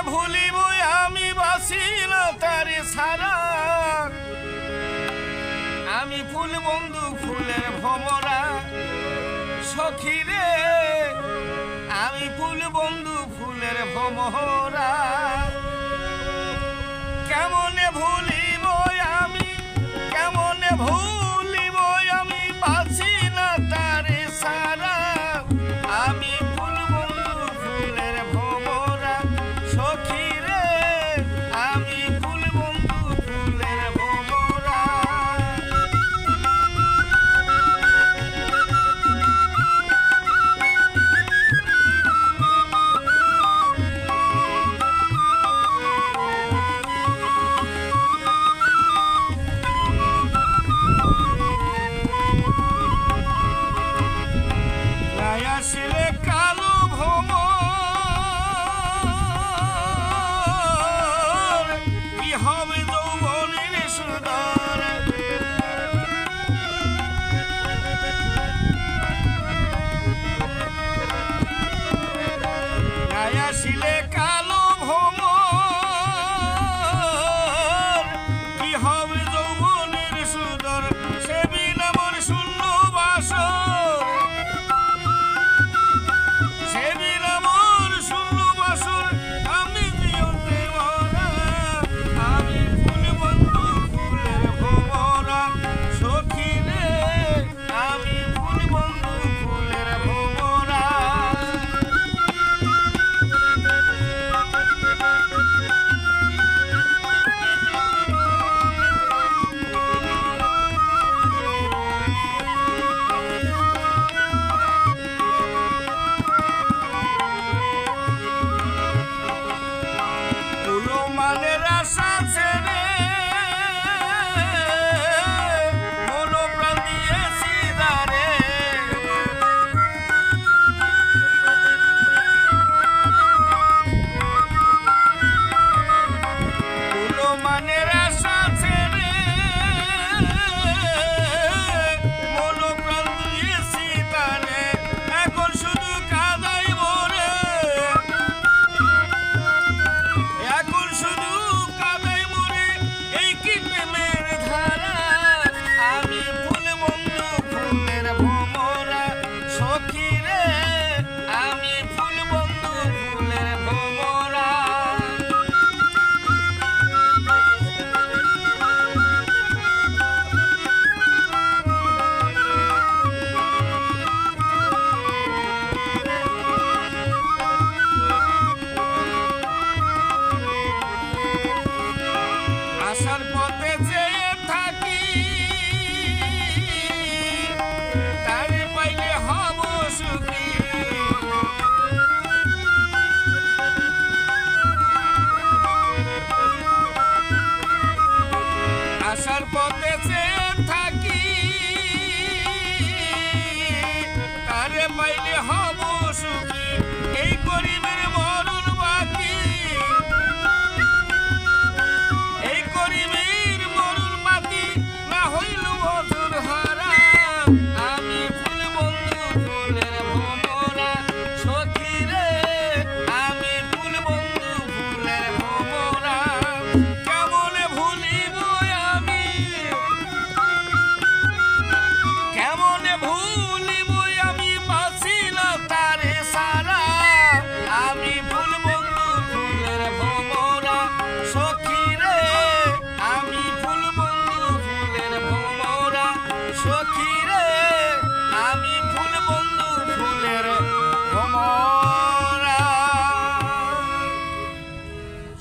ভুলিব আমি বাসি না তারে সারা আমি ফুল বন্ধু ফুলের ভমরা সখী রে আমি ফুল বন্ধু ফুলের ভমরা কেমনে ভুলিব আমি কেমনে ভুলিব আমি বাসি না তারে সারা আমি ফুল বন্ধু ফুলের ভমরা সখী রে আমি ফুল বন্ধু ফুলের ভমরা আসলে কালো ভ্রমর কি হবে যৌবনের সুন্দর আসলে কালো ভ্রমর কি হবে যৌবনের সুন্দর সে বিনা মন শূন্য বাসর মানের আশা ছেড়ে মন প্রাণ দিয়েছি দারে মানের আশা ছেড়ে মন প্রাণ দিয়েছি দারে এখন শুধু কাদাই মরে এখন শুধু কাদাই মরে এই কি প্রেমের ধারা আমি ফুল বন্ধু ফুলের ভমরা সখী রে আমি ফুল বন্ধু ফুলের ভমরা আসার পথে যেয়ে থাকি তারে পাইলে হব সুখী আসার পথে যেয়ে থাকি তারে পাইলে হব সুখী এই গরিবের মরণ বাকি আমি ফুল বন্ধু ফুলের ভমরা সখী রে আমি ফুল বন্ধু ফুলের ভমরা কেমনে ভুলিব আমি কেমনে ভুলিব আমি বাসি না তারে সারা আমি ফুল বন্ধু ফুলের ভমরা সখী রে আমি ফুল বন্ধু ফুলের ভমরা সখী আমি ফুল বন্ধু ফুলের ভমরা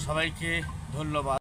সবাইকে ধন্যবাদ।